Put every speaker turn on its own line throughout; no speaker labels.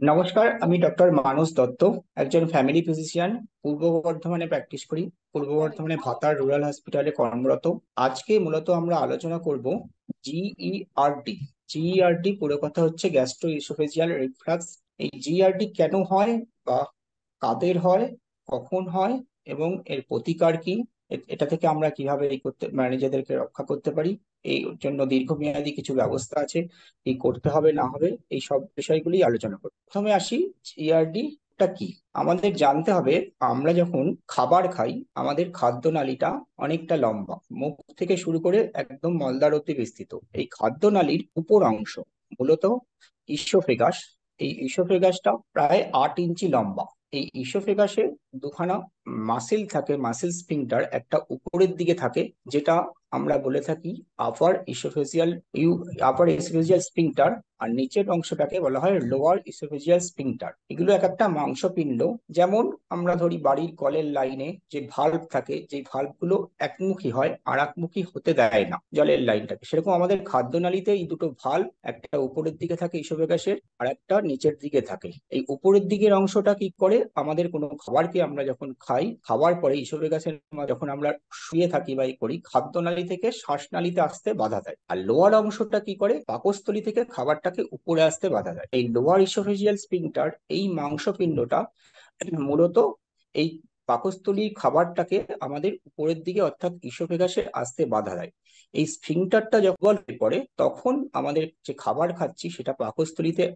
নমস্কার, আমি ডক্টর মানস দত্ত, একজন ফ্যামিলি ফিজিশিয়ান। পূর্ব বর্ধমানে প্র্যাকটিস করি। পূর্ব বর্ধমানে ভাতার রুরাল হসপিটালে কর্মরত। আজকে মূলত আমরা আলোচনা করব জিইআরডি। জিইআরডি পুরো কথা হচ্ছে গ্যাস্ট্রো ইসোফেজিয়াল রিফ্লাক্স। এই জিইআরডি কেন হয়, বা কাদের হয়, কখন হয়, এবং এর প্রতিকার কি, এটা থেকে আমরা কিভাবে এই করতে মানে নিজেদেরকে রক্ষা করতে পারি, এই জন্য দীর্ঘমেয়াদী কিছু ব্যবস্থা আছে, কি করতে হবে না হবে, এই সব বিষয়গুলি আলোচনা করব। প্রথমে আসি, জিআরডি টা কি। আমাদের জানতে হবে, আমরা যখন খাবার খাই আমাদের খাদ্যনালীটা অনেকটা লম্বা, মুখ থেকে শুরু করে একদম মলদ্বার অব্দি বিস্তৃত। এই খাদ্যনালীর উপর অংশ মূলত ইসোফেগাস। এই ইসোফেগাসটা প্রায় 8 ইঞ্চি লম্বা। এই ইসোফেগাসে দুখানা মাসেল থাকে, মাসেল স্ফিংটার, একটা উপরের দিকে থাকে যেটা আমরা বলে থাকি আপার ইসোফেজিয়াল স্ফিংটার, আর নিচের অংশটাকে বলা হয় লোয়ার ইসোফেজিয়াল স্ফিংটার। এগুলো এক একটা মাংসপিণ্ড। যেমন আমরা ধরি বাড়ির কলের লাইনে যে ভাল্ব থাকে, যে ভাল্ব গুলো একমুখী হয় আর একমুখী হতে দেয় না জলের লাইনটাকে, সেরকম আমাদের খাদ্যনালীতে এই দুটো ভাল্ব, একটা উপরের দিকে থাকে ইসোফেগাসের, আর একটা নিচের দিকে থাকে। এই উপরের দিকের অংশটা কি করে, আমাদের কোনো খাবারকে আমরা যখন খাই, খাওয়ার পরে ইসোফেগাসের যখন আমরা শুয়ে থাকি বা করি, খাদ্যনালী থেকে শ্বাসনালীতে আসতে বাধা দেয়। আর লোয়ার অংশটা কি করে, পাকস্থলী থেকে খাবারটাকে উপরে আসতে বাধা দেয়। এই লোয়ার ইসোফেজিয়াল স্ফিংটার, এই মাংসপিণ্ডটা মূলত এই পাকস্থলীর খাবারটাকে আমাদের উপরের দিকে অর্থাৎ ইসোফেগাসে আসতে বাধা দেয়। এই স্ফিংটারটা যখন হয়ে পড়ে, তখন আমাদের যে খাবার খাচ্ছি সেটা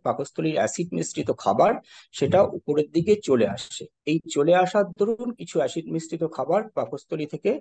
পাকস্থলীর অ্যাসিড মিশ্রিত খাবার, সেটা উপরের দিকে চলে আসছে। এই চলে আসার দরুন কিছু অ্যাসিড মিশ্রিত খাবার পাকস্থলী থেকে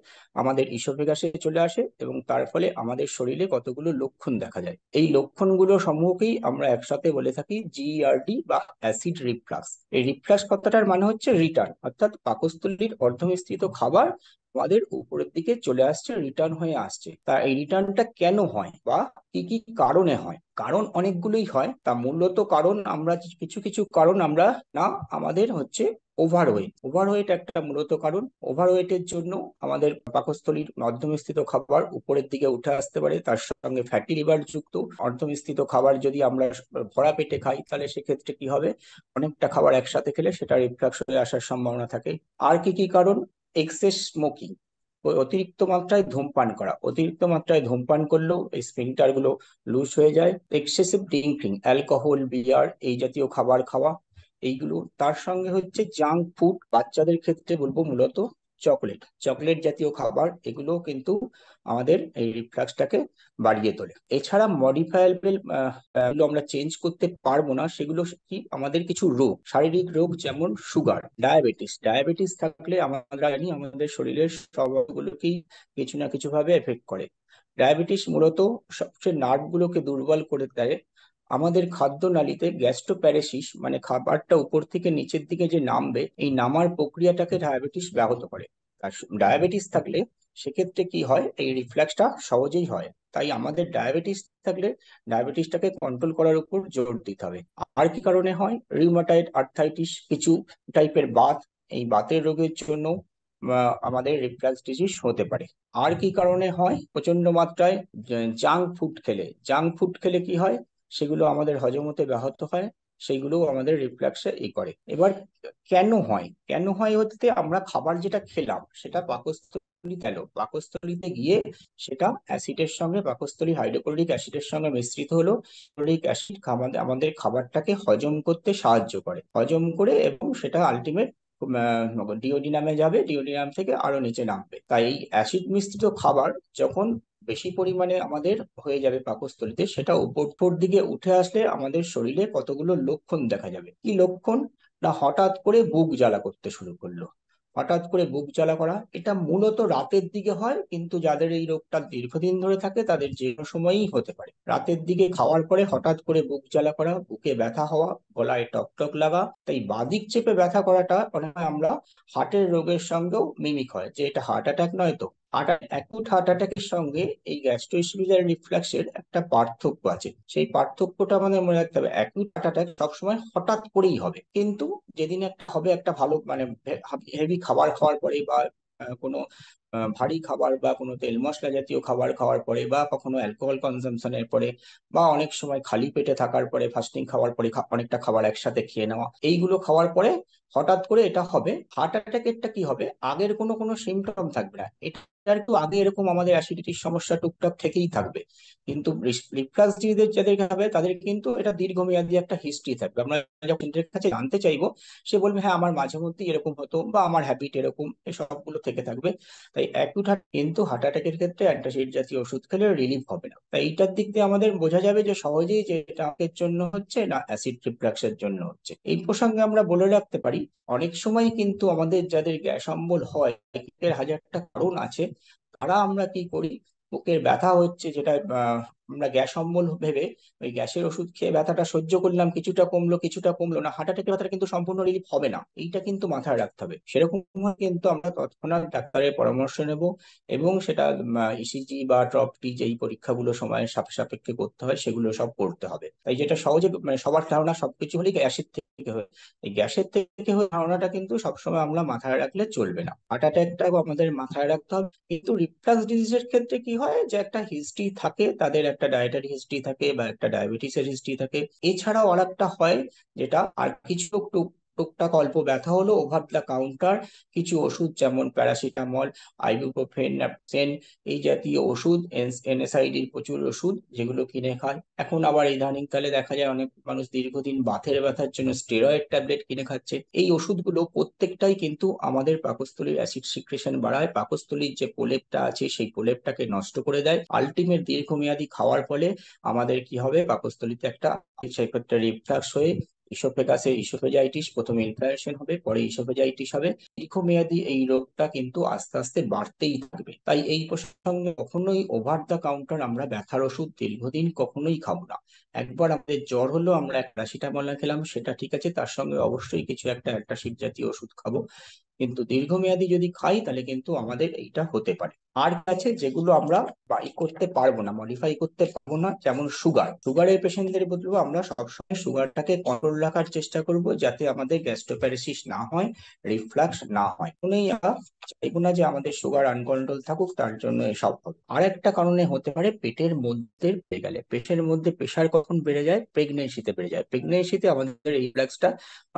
আমাদের ইসোফেগাসে চলে আসে, এবং তার ফলে আমাদের শরীরে কতগুলো লক্ষণ দেখা যায়। এই লক্ষণগুলো সমূহকেই আমরা একসাথে বলে থাকি জিইআরডি বা অ্যাসিড রিফ্লাক্স। এই রিফ্লাক্স কথাটার মানে হচ্ছে রিটার্ন, অর্থাৎ পাকস্থলীর অর্ধমিশ্রিত খাবার আমাদের উপরের দিকে চলে আসছে, রিটার্ন হয়ে আসছে। তা এই রিটার্নটা কেন হয়, বা কি কি কারণে হয়? কারণ অনেকগুলোই হয়, তা মূলত কারণ আমরা কিছু কিছু কারণ আমরা না, আমাদের হচ্ছে ওভারওয়েট একটা মূলত কারণ। ওভারওয়েটের জন্য আমাদের পাকস্থলীর মধ্যমস্থিত খাবার উপরের দিকে উঠে আসতে পারে। তার সঙ্গে ফ্যাটি লিভার যুক্ত অর্ধমিশ্রিত খাবার যদি আমরা ভরা পেটে খাই, তাহলে সেক্ষেত্রে কি হবে, অনেকটা খাবার একসাথে খেলে সেটা রিফ্লাক্স হয়ে আসার সম্ভাবনা থাকে। আর কি কি কারণ, এক্সেস স্মোকিং, ওই অতিরিক্ত মাত্রায় ধূমপান করা। অতিরিক্ত মাত্রায় ধূমপান করলেও এই স্ফিংটার গুলো লুজ হয়ে যায়। এক্সেসিভ ড্রিঙ্কিং, অ্যালকোহল, বিয়ার, এই জাতীয় খাবার খাওয়া, এইগুলো। তার সঙ্গে হচ্ছে জাঙ্ক ফুড, বাচ্চাদের ক্ষেত্রে বলবো মূলত চকলেট, চকলেট জাতীয় খাবার, এগুলো কিন্তু আমাদের এই রিফ্লাক্সটাকে বাড়িয়ে তোলে। এছাড়া মডিফায়াবল গুলো আমরা চেঞ্জ করতে পারবো না, সেগুলো কি, আমাদের কিছু রোগ, শারীরিক রোগ, যেমন সুগার, ডায়াবেটিস। ডায়াবেটিস থাকলে আমরা জানি আমাদের শরীরের সব অঙ্গগুলোকেই কিছু না কিছু ভাবে এফেক্ট করে। ডায়াবেটিস মূলত সবচেয়ে নার্ভ গুলোকে দুর্বল করে দেয়। আমাদের খাদ্য নালীতে গ্যাস্ট্রোপ্যারেসিস, মানে খাবারটা উপর থেকে নিচের দিকে যে নামবে, এই নামার প্রক্রিয়াটাকে ডায়াবেটিস ব্যাহত করে। আর ডায়াবেটিস থাকলে সেক্ষেত্রে কি হয়, এই রিফ্লাক্সটা সহজেই হয়। তাই আমাদের ডায়াবেটিস থাকলে ডায়াবেটিসটাকে কন্ট্রোল করার উপর জোর দিতে হবে। আর কি কারণে হয়, রিউমাটয়েড আর্থ্রাইটিস, কিছু টাইপের বাত, এই বাতের রোগের জন্য আমাদের রিফ্লাক্স ডিজিজ হতে পারে। আর কি কারণে হয়, প্রচন্ড মাত্রায় জাঙ্ক ফুড খেলে কি হয়, সেগুলো আমাদের হজম হতে ব্যাহত হয়, সেইগুলো আমাদের রিফ্লাক্সে করে। এবার কেন হয় বলতে, আমরা খাবার যেটা খেলাম সেটা পাকস্থলীতে এলো, পাকস্থলীতে গিয়ে সেটা অ্যাসিডের সঙ্গে, পাকস্থলী হাইড্রোক্লোরিক অ্যাসিডের সঙ্গে মিশ্রিত হলো। ক্লোরিক অ্যাসিড আমাদের খাবারটাকে হজম করতে সাহায্য করে, হজম করে, এবং সেটা আলটিমেট ডিওডিনামে যাবে, ডিওডিনাম থেকে আরো নিচে নামবে। তাই এই অ্যাসিড মিশ্রিত খাবার যখন বেশি পরিমাণে আমাদের হয়ে যাবে পাকস্থলীতে, সেটা উপর দিকে উঠে আসলে আমাদের শরীরে কতগুলো লক্ষণ দেখা যাবে। কি লক্ষণ, না হঠাৎ করে বুক জ্বালা করতে শুরু করলো। হঠাৎ করে বুক জ্বালা করা, এটা মূলত রাতের দিকে হয়, কিন্তু যাদের এই রোগটা দীর্ঘদিন ধরে থাকে তাদের যে কোনো সময়ই হতে পারে। রাতের দিকে খাওয়ার পরে হঠাৎ করে বুক জ্বালা করা, বুকে ব্যথা হওয়া, গলায় টকটক লাগা। তাই বাদিক চেপে ব্যথা করাটা মনে হয় আমরা হার্টের রোগের সঙ্গেও মিমিক হয়, যে এটা হার্ট অ্যাটাক নয় তো। অ্যাকুট হার্ট অ্যাটাকের সঙ্গে এই গ্যাস্ট্রোইসোফেজিয়াল রিফ্লাক্সের একটা পার্থক্য আছে। সেই পার্থক্যটা আমাদের মনে রাখতে হবে। অ্যাকুট হার্ট অ্যাটাক সবসময় হঠাৎ করেই হবে, কিন্তু যেদিন একটা হবে, একটা ভালো মানে হেভি খাবার খাওয়ার পরে, বা কোনো ভারী খাবার বা কোনো তেল মশলা জাতীয় খাবার খাওয়ার পরে, বা কখনো অ্যালকোহল কনজাম্পশনের পরে, বা অনেক সময় খালি পেটে থাকার পরে, ফাস্টিং খাওয়ার পরে অনেকটা খাবার একসাথে খেয়ে নেওয়া, এইগুলো খাওয়ার পরে হঠাৎ করে এটা হবে। হার্ট অ্যাটাকেরটা কি হবে, আগের কোনো কোনো সিমটম থাকবে না, এটা একটু আগে এরকম আমাদের অ্যাসিডিটির সমস্যা টুকটাক থেকেই থাকবে। কিন্তু রিফ্লাক্স ডিজিজের যাদের হবে তাদের কিন্তু এটা দীর্ঘমেয়াদী একটা হিস্ট্রি থাকবে। আমরা যখন এর কাছে জানতে চাইবো, সে বলবে হ্যাঁ আমার মাঝে মধ্যে এরকম হতো, বা আমার হ্যাবিট এরকম, এই সবগুলো থেকে থাকবে। তাই অ্যাকিউট হার্ট কিন্তু হার্ট অ্যাটাকের ক্ষেত্রে অ্যান্টাসিড জাতীয় ওষুধ খেলে রিলিফ হবে না। তাই এইটার দিক দিয়ে আমাদের বোঝা যাবে যে সহজেই যে এটা এর জন্য হচ্ছে না অ্যাসিড রিফ্লাক্সের জন্য হচ্ছে। এই প্রসঙ্গে আমরা বলে রাখতে পারি, অনেক সময় কিন্তু আমাদের যাদের গ্যাস অম্বল হয়, এর হাজারটা কারণ আছে, তারা আমরা কি করি, বুকের ব্যথা হচ্ছে যেটা আমরা গ্যাস অম্বল ভেবে ওই গ্যাসের ওষুধ খেয়ে ব্যথাটা সহ্য করলাম, কিছুটা কমলো কিছুটা কমলো না, হার্ট অ্যাটাকের ব্যথাটা কিন্তু সম্পূর্ণ রিলিফ হবে না। এইটা কিন্তু মাথায় রাখতে হবে। সেরকম হয় কিন্তু আমরা তৎক্ষণাৎ ডাক্তারের পরামর্শ নেব, এবং সেটা ইসিজি বা ড্রপটি যেই পরীক্ষাগুলো সময়ের সাপেক্ষে করতে হয় সেগুলো সব করতে হবে। তাই যেটা সহজে সবার ধারণা সবকিছু হলেই গ্যাসের থেকে হয়, এই গ্যাসের থেকে হয়ে ধারণাটা কিন্তু সবসময় আমরা মাথায় রাখলে চলবে না। হার্ট অ্যাটাকটাও আমাদের মাথায় রাখতে হবে। কিন্তু রিফ্লাক্স ডিজিজের ক্ষেত্রে কি হয়, যে একটা হিস্ট্রি থাকে, তাদের একটা ডায়েটারি হিস্ট্রি থাকে বা একটা ডায়াবেটিসের হিস্ট্রি থাকে। এছাড়াও আর একটা হয়, যেটা আর কিছু টুকটাক অল্প ব্যথা হলো, ওভার দ্য কাউন্টার কিছু ওষুধ যেমন প্যারাসিটামল, আইবুপ্রোফেন, ন্যাপথেন, এই জাতীয় ওষুধ, এনএসআইডির প্রচুর ওষুধ যেগুলো কিনে খায়। এখন আবার ইদানিং কালে দেখা যায় অনেক মানুষ দীর্ঘদিন বাতের ব্যথার জন্য স্টেরয়েড ট্যাবলেট কিনে খাচ্ছে। এই ওষুধগুলো প্রত্যেকটাই কিন্তু আমাদের পাকস্থলীর অ্যাসিড সিক্রেশন বাড়ায়, পাকস্থলীর যে প্রলেপটা আছে সেই প্রলেপটাকে নষ্ট করে দেয়। আলটিমেট দীর্ঘমেয়াদী খাওয়ার ফলে আমাদের কি হবে, পাকস্থলীতে একটা সেক্ষেত্রে রিফ্লাক্স হয়ে ইসোফেগাসে ইসোফেজাইটিস, প্রথমে ইনফ্লামেশন হবে, পরে ইসোফেজাইটিস হবে। দীর্ঘমেয়াদী এই রোগটা কিন্তু আস্তে আস্তে বাড়তেই থাকবে। তাই এই প্রসঙ্গে কখনোই ওভার দ্য কাউন্টার আমরা ব্যথার ওষুধ দীর্ঘদিন কখনোই খাবো না। একবার আমাদের জ্বর হলো, আমরা একটা প্যারাসিটামল খেলাম, সেটা ঠিক আছে, তার সঙ্গে অবশ্যই কিছু একটা অ্যান্টাসিড জাতীয় ওষুধ খাবো। কিন্তু দীর্ঘমেয়াদী যদি খাই তাহলে কিন্তু আমাদের এইটা হতে পারে। আর আছে যেগুলো আমরা বাই করতে পারবো না, মডিফাই করতে পারবো না, যেমন সুগারের পেশেন্টদের বলবো আমরা সবসময় সুগারটাকে কন্ট্রোল রাখার চেষ্টা করব, যাতে আমাদের গ্যাস্ট্রোপ্যারেসিস না হয়, রিফ্লাক্স না হয়। কোনোই আমরা চাইবো না যে আমাদের সুগার আনকন্ট্রোল থাকুক, তার জন্য এসব হবে। আর একটা কারণে হতে পারে পেটের মধ্যে বেড়ে গেলে, পেটের মধ্যে প্রেশার কখন বেড়ে যায়, প্রেগনেন্সিতে বেড়ে যায়। প্রেগনেন্সিতে আমাদের রিফ্লাক্সটা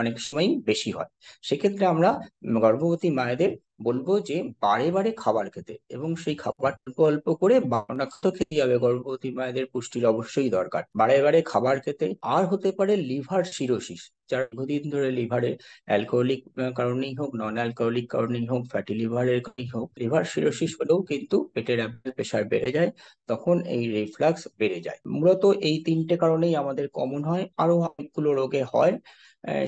অনেক সময় বেশি হয়। সেক্ষেত্রে আমরা গর্ভবতী মায়েদের বলবো যে বারে বারে খাবার খেতে, এবং সেই খাবার অল্প অল্প করে বারণাক্ত খেতে হবে। গর্ভবতী মায়েদের পুষ্টির অবশ্যই দরকার, বারে বারে খাবার খেতে। আর হতে পারে লিভার সিরোসিস, যারা দীর্ঘদিন ধরে লিভারে অ্যালকোহলিক কারণেই হোক, নন অ্যালকোহলিক কারণেই হোক, ফ্যাটি লিভারের কারণেই হোক, লিভার সিরোসিস হলেও কিন্তু পেটের প্রেশার বেড়ে যায়, তখন এই রিফ্লাক্স বেড়ে যায়। মূলত এই তিনটে কারণেই আমাদের কমন হয়, আরো অনেকগুলো রোগে হয়,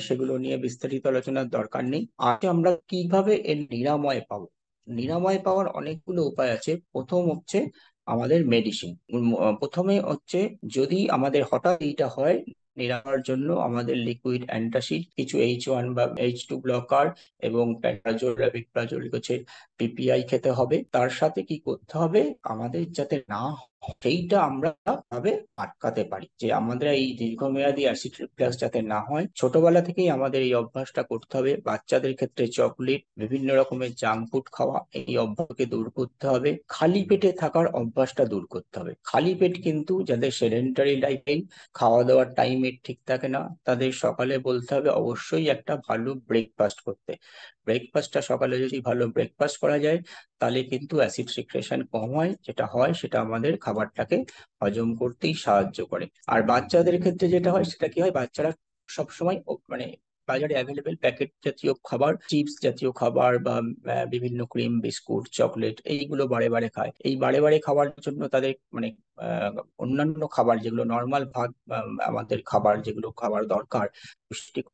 সেগুলো নিয়ে বিস্তারিত আলোচনার দরকার নেই। আজকে আমরা কিভাবে এর নিরাময় পাবো, নিরাময় পাওয়ার অনেকগুলো উপায় আছে। প্রথম হচ্ছে আমাদের মেডিসিন। প্রথমে হচ্ছে, যদি আমাদের হঠাৎ এইটা হয়, নিরাময়ের জন্য আমাদের লিকুইড অ্যান্টাসিড, কিছু H1 বা H2 ব্লকার, এবং প্যান্টাজোল, র্যাবিপ্রাজোল হচ্ছে পিপিআই খেতে হবে। তার সাথে কি করতে হবে, আমাদের যাতে না হয় সেইটা আমরা ভাবে আটকাতে পারি, যে আমাদের এই দীর্ঘমেয়াদী অ্যাসিড রিফ্লাক্স যাতে না হয়, ছোটবেলা থেকেই আমাদের এই অভ্যাসটা করতে হবে। বাচ্চাদের ক্ষেত্রে চকলেট, বিভিন্ন রকমের জাঙ্ক ফুড খাওয়া, এই অভ্যাসকে দূর করতে হবে। খালি পেটে থাকার অভ্যাসটা দূর করতে হবে। খালি পেট কিন্তু যাদের সেডেন্টারি লাইফ, খাওয়া দাওয়ার টাইমে ঠিক থাকে না, তাদের সকালে বলতে হবে অবশ্যই একটা ভালো ব্রেকফাস্ট করতে। ব্রেকফাস্টটা সকালে যদি ভালো ব্রেকফাস্ট করা যায়, তাহলে কিন্তু অ্যাসিড সিক্রেশন কম হয়, যেটা হয় সেটা আমাদের খাবারটাকে হজম করতেই সাহায্য করে। আর বাচ্চাদের ক্ষেত্রে যেটা হয় সেটা কি হয়, বাচ্চারা সবসময় মানে বাজারে অ্যাভেলেবেল প্যাকেট জাতীয় খাবার, চিপস জাতীয় খাবার, বা বিভিন্ন ক্রিম, বিস্কুট, চকলেট, এইগুলো বারে বারে খায়। এই বারে বারে খাওয়ার জন্য তাদের মানে অন্যান্য খাবার যেগুলো নর্মাল ভাগ, আমাদের খাবার যেগুলো খাবার দরকার পুষ্টিকর,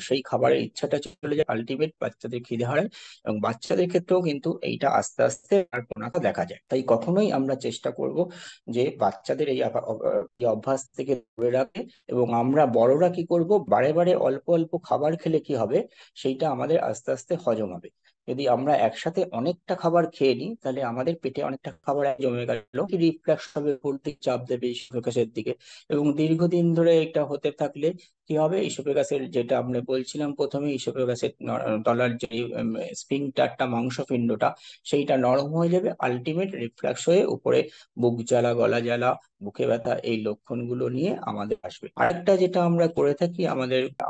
সেই খাবারের ইচ্ছাটা চলে যায়, আলটিমেট বাচ্চাদের খিদে হারায়। এবং বাচ্চাদের ক্ষেত্রেও কিন্তু এইটা আস্তে আস্তে আর প্রবণতা দেখা যায়। তাই কখনোই আমরা চেষ্টা করব যে বাচ্চাদের এই যে অভ্যাস থেকে দূরে রাখে। এবং আমরা বড়রা কি করব, বারে বারে অল্প অল্প খাবার খেলে কি হবে, সেইটা আমাদের আস্তে আস্তে হজম হবে। যদি আমরা একসাথে অনেকটা খাবার খেয়ে নিই, তাহলে আমাদের পেটে অনেকটা খাবার জমে গেল, কি রিফ্লাক্স হবে, উল্টে চাপ দেবে ইসোফেগাসের দিকে। এবং দীর্ঘদিন ধরে এটা হতে থাকলে কি হবে, ইসোফেগাসের যেটা আমরা বলছিলাম প্রথমে, ইসোফেগাসের তলার যে স্ফিংটারটা, মাংসপিণ্ডটা, সেইটা নরম হয়ে যাবে, আলটিমেট রিফ্লাক্স হয়ে উপরে বুক জ্বালা, গলা জ্বালা, বুকে ব্যথা, এই লক্ষণগুলো নিয়ে আমাদের আসবে। আরেকটা যেটা আমরা করে থাকি,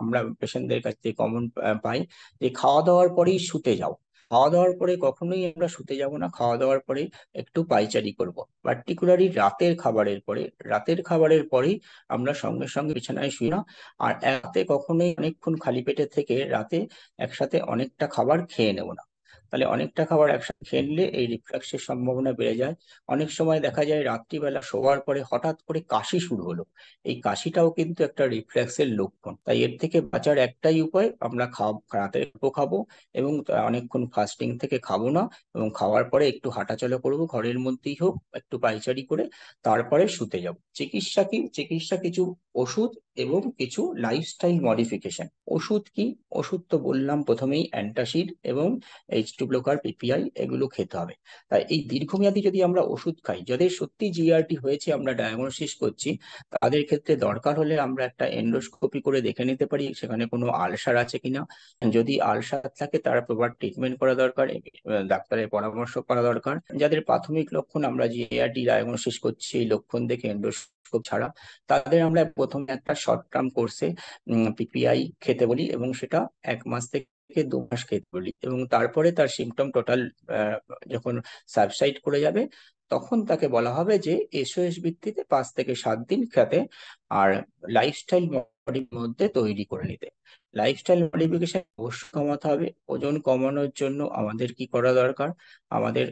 আমরা পেশেন্টদের কাছ থেকে কমন পাই, যে খাওয়া দাওয়ার পরেই শুতে যাও। খাওয়া দাওয়ার পরে কখনোই আমরা শুতে যাব না, খাওয়া দাওয়ার পরে একটু পায়চারি করব, পার্টিকুলারলি রাতের খাবারের পরে। রাতের খাবারের পরেই আমরা সঙ্গে সঙ্গে বিছানায় শুই না। আর রাতে কখনোই অনেকক্ষণ খালি পেটে থেকে রাতে একসাথে অনেকটা খাবার খেয়ে নেব না। তাহলে অনেকটা খাবার একসাথে খেয়ে নিলে এই রিফ্লাক্সের সম্ভাবনা বেড়ে যায়। অনেক সময় দেখা যায় রাত্রিবেলা শোয়ার পরে হঠাৎ করে কাশি শুরু হলো, এই কাশিটাও কিন্তু একটা রিফ্লাক্সের লক্ষণ। তাই এর থেকে বাঁচার একটাই উপায়, আমরা রাতে অল্প খাবো এবং অনেকক্ষণ ফাস্টিং থেকে খাবো না, এবং খাওয়ার পরে একটু হাঁটাচলা করবো, ঘরের মধ্যেই হোক, একটু পায়চারি করে তারপরে শুতে যাব। চিকিৎসা কি? চিকিৎসা কিছু ওষুধ এবং কিছু লাইফস্টাইল মডিফিকেশন। ওষুধ কি? ওষুধ তো বললাম প্রথমেই, অ্যান্টাসিড এবং H2 ব্লকার, PPI, এগুলো খেতে হবে। তাই এই দীর্ঘমেয়াদী যদি আমরা ওষুধ খাই, যাদের সত্যি GERD হয়েছে, আমরা ডায়াগনোসিস করছি, তাদের ক্ষেত্রে দরকার হলে আমরা একটা এন্ডোস্কোপি করে দেখে নিতে পারি সেখানে কোনো আলসার আছে কিনা। যদি আলসার থাকে তার প্রপার ট্রিটমেন্ট করা দরকার, ডাক্তারের পরামর্শ করা দরকার। যাদের প্রাথমিক লক্ষণ আমরা GERD ডায়াগনোসিস করছি এই লক্ষণ দেখে এন্ডোস্কোপ ছাড়া, তাদের আমরা প্রথমে একটা শর্ট টার্ম কোর্সে PPI খেতে বলি, এবং সেটা 1 মাস থেকে 2 মাস খেতে বলি, এবং তারপরে তার সিমটম টোটাল যখন সাবসাইড করে যাবে, তখন তাকে বলা হবে যে SOS ভিত্তিতে 5 থেকে 7 দিন খেতে, আর লাইফস্টাইল মধ্যে তৈরি করে নিতে। লাইফস্টাইল মডিফিকেশন অবশ্যই কমাতে হবে। ওজন কমানোর জন্য আমাদের কি করা দরকার? আমাদের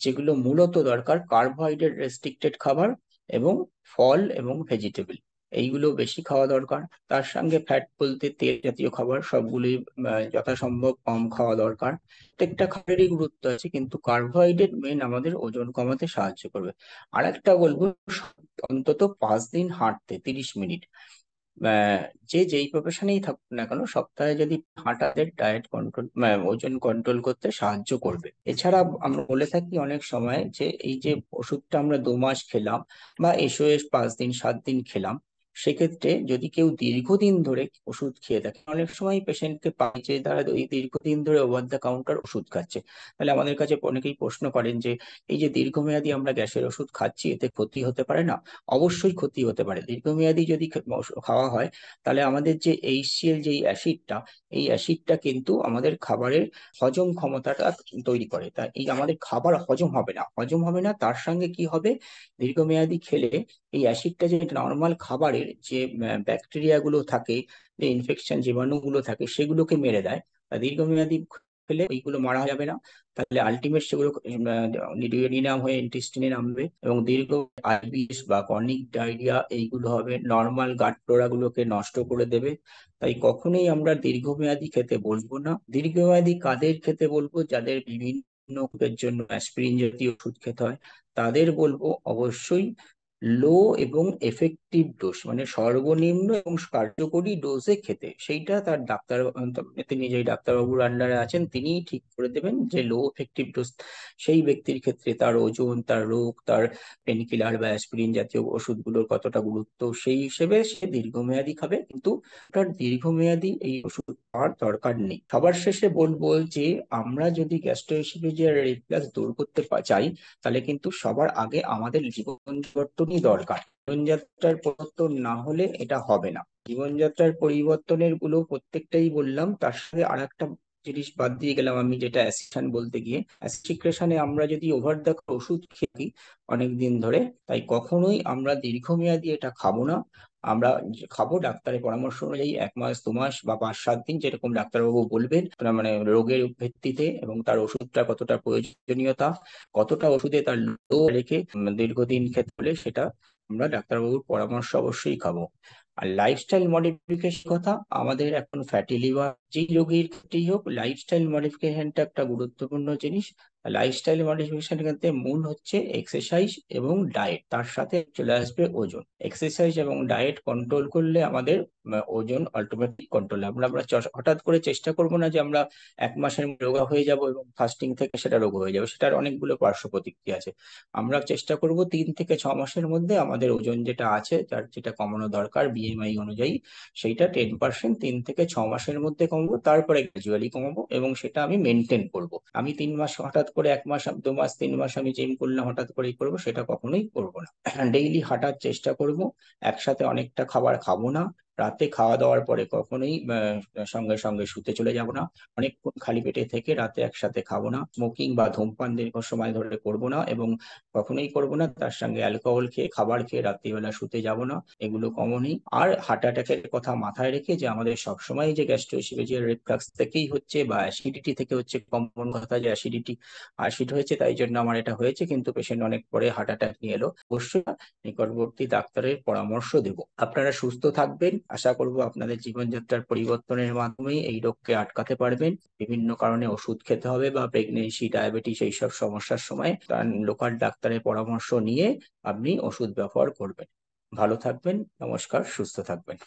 যেগুলো মূলত দরকার, কার্বোহাইড্রেট রেস্ট্রিক্টেড খাবার এবং ফল এবং ভেজিটেবল, এইগুলো বেশি খাওয়া দরকার। তার সঙ্গে ফ্যাট বলতে তেল জাতীয় খাবার সবগুলোই যথাসম্ভব কম খাওয়া দরকার। প্রত্যেকটা খাবারেরই গুরুত্ব আছে, কিন্তু কার্বোহাইড্রেট মেন আমাদের ওজন কমাতে সাহায্য করবে। আর একটা বলবো, অন্তত 5 দিন হাঁটতে, 30 মিনিট। আহ, যে যেই প্রফেশনেই থাকুক না কেন, সপ্তাহে যদি হাঁটাতে ডায়েট কন্ট্রোল, ওজন কন্ট্রোল করতে সাহায্য করবে। এছাড়া আমরা বলে থাকি অনেক সময় যে এই যে ওষুধটা আমরা 2 মাস খেলাম, বা SOS 5 দিন 7 দিন খেলাম, সেক্ষেত্রে যদি কেউ দীর্ঘদিন ধরে ওষুধ খেয়ে থাকে, অনেক সময় পেশেন্টকে পাই যে তারা ওই দীর্ঘদিন ধরে ওভার দ্য কাউন্টার ওষুধ খাচ্ছে। তাহলে আমাদের কাছে অনেকেই প্রশ্ন করেন যে এই যে দীর্ঘমেয়াদী আমরা গ্যাসের ওষুধ খাচ্ছি, এতে ক্ষতি হতে পারে না? অবশ্যই ক্ষতি হতে পারে। দীর্ঘমেয়াদী যদি খাওয়া হয়, তাহলে আমাদের যে HCl, যেই অ্যাসিডটা, এই অ্যাসিডটা কিন্তু আমাদের খাবারের হজম ক্ষমতাটা তৈরি করে। তা এই আমাদের খাবার হজম হবে না, হজম হবে না, তার সঙ্গে কি হবে, দীর্ঘমেয়াদী খেলে এই অ্যাসিডটা যে নর্মাল খাবারের যে ব্যাকটেরিয়া গুলো থাকে, যে ইনফেকশন জীবাণুগুলো থাকে, সেগুলোকে মেরে দেয়। আর দীর্ঘমেয়াদী খেলে এইগুলো মারা যাবে না, তাহলে আলটিমেট সেগুলো ডিউওডিনাম হয়ে ইন্টেস্টিনে নামবে, এবং দীর্ঘ IBS বা ক্রনিক ডায়রিয়া এইগুলো হবে, নর্মাল গাট ফ্লোরা গুলোকে নষ্ট করে দেবে। তাই কখনোই আমরা দীর্ঘমেয়াদী খেতে বলবো না। দীর্ঘমেয়াদী কাদের খেতে বলবো? যাদের বিভিন্ন রোগের জন্য অ্যাসপিরিন জাতীয় ওষুধ খেতে হয়, তাদের বলবো অবশ্যই লো এবং এফেক্টিভ ডোজ, মানে সর্বনিম্ন এবং কার্যকরী ডোজে খেতে। সেইটা তার ডাক্তার, তিনি যেই ডাক্তারবাবুর আন্ডারে আছেন তিনিই ঠিক করে দেবেন যে লো এফেক্টিভ ডোজ সেই ব্যক্তির ক্ষেত্রে, তার ওজন, তার রোগ, তার পেনকিলার বা অ্যাসপিরিন জাতীয় ওষুধগুলোর কতটা গুরুত্ব, সেই হিসেবে সে দীর্ঘমেয়াদী খাবে, কিন্তু তার দীর্ঘমেয়াদী এই ওষুধ খাওয়ার দরকার নেই। সবার শেষে বলবো যে আমরা যদি গ্যাস্ট্রোএসোফেজিয়াল রিফ্লাক্স দূর করতে চাই, তাহলে কিন্তু সবার আগে আমাদের জীবন পরিবর্তনই দরকার। জীবনযাত্রার পরিবর্তন না হলে এটা হবে না। জীবনযাত্রার পরিবর্তনের গুলো প্রত্যেকটাই বললাম, তার সাথে আর একটা জিনিস বাদ দিয়ে গেলাম আমি, যেটা অ্যাসিস্ট্যান্ট বলতে গিয়ে, অ্যাসিক্রেশনে আমরা যদি ওভার দ্য ওষুধ খেয়ে অনেক দিন ধরে, তাই কখনোই আমরা দীর্ঘমেয়াদী এটা খাবো না। আমরা খাবো ডাক্তারের পরামর্শ অনুযায়ী 1 মাস 2 মাস বা 5 7 দিন, যেরকম ডাক্তারবাবু বলবেন, তার মানে রোগের ভিত্তিতে, এবং তার ওষুধটা কতটা প্রয়োজনীয়তা, কতটা ওষুধে তার লো রেখে দীর্ঘদিন খেতে হলে সেটা আমরা ডাক্তারবাবুর পরামর্শ অবশ্যই খাবো। আর লাইফস্টাইল মডিফিকেশন কথা, আমাদের এখন ফ্যাটি লিভার, যেই রোগীর ক্ষেত্রেই হোক, লাইফস্টাইল মডিফিকেশনটা একটা গুরুত্বপূর্ণ জিনিস। লাইফস্টাইল মডিফিকেশন ক্ষেত্রে মূল হচ্ছে এক্সারসাইজ এবং ডায়েট, তার সাথে চলে আসবে ওজন। এক্সারসাইজ এবং ডায়েট কন্ট্রোল করলে আমাদের ওজন অল্টিমেটলি কন্ট্রোল। আমরা হঠাৎ করে চেষ্টা করব না যে আমরা 1 মাসের রোগা হয়ে যাব এবং ফাস্টিং থেকে সেটা রোগ হয়ে যাবে, সেটার অনেকগুলো পার্শ্ব প্রতিক্রিয়া আছে। আমরা চেষ্টা করব 3 থেকে 6 মাসের মধ্যে আমাদের ওজন যেটা আছে, যার যেটা কমানো দরকার বিএমআই অনুযায়ী, সেইটা 10% 3 থেকে 6 মাসের মধ্যে কমাবো, তারপরে গ্রাজুয়ালি কমাবো, এবং সেটা আমি মেনটেন করব। আমি 3 মাস হঠাৎ করে, 1 মাস 2 মাস 3 মাস আমি জিম করলাম হঠাৎ করেই করবো, সেটা কখনোই করবো না। ডেইলি হাঁটার চেষ্টা করব। একসাথে অনেকটা খাবার খাবো না। রাতে খাওয়া দাওয়ার পরে কখনোই সঙ্গে সঙ্গে শুতে চলে যাব না। অনেকক্ষণ খালি পেটে থেকে রাতে একসাথে খাবো না। স্মোকিং বা ধূমপান দীর্ঘ সময় ধরে করবো না, এবং কখনোই করবো না। তার সঙ্গে অ্যালকোহল খেয়ে, খাবার খেয়ে রাত্রিবেলা শুতে যাব না। এগুলো কমনই। আর হার্ট অ্যাটাকের কথা মাথায় রেখে, যে আমাদের সবসময় যে গ্যাস্ট্রোএসোফেজিয়াল রিফ্লাক্স থেকেই হচ্ছে বা অ্যাসিডিটি থেকে হচ্ছে, কমন কথা যে অ্যাসিড হয়েছে তাই জন্য আমার এটা হয়েছে, কিন্তু পেশেন্ট অনেক পরে হার্ট অ্যাটাক নিয়ে এলো, অবশ্যই নিকটবর্তী ডাক্তারের পরামর্শ দেব। আপনারা সুস্থ থাকবেন, আশা করব আপনাদের জীবনযাত্রার পরিবর্তনের মাধ্যমেই এই রোগকে আটকাতে পারবেন। বিভিন্ন কারণে ওষুধ খেতে হবে, বা প্রেগনেন্সি, ডায়াবেটিস এইসব সমস্যার সময় তার লোকাল ডাক্তারের পরামর্শ নিয়ে আপনি ওষুধ ব্যবহার করবেন। ভালো থাকবেন, নমস্কার, সুস্থ থাকবেন।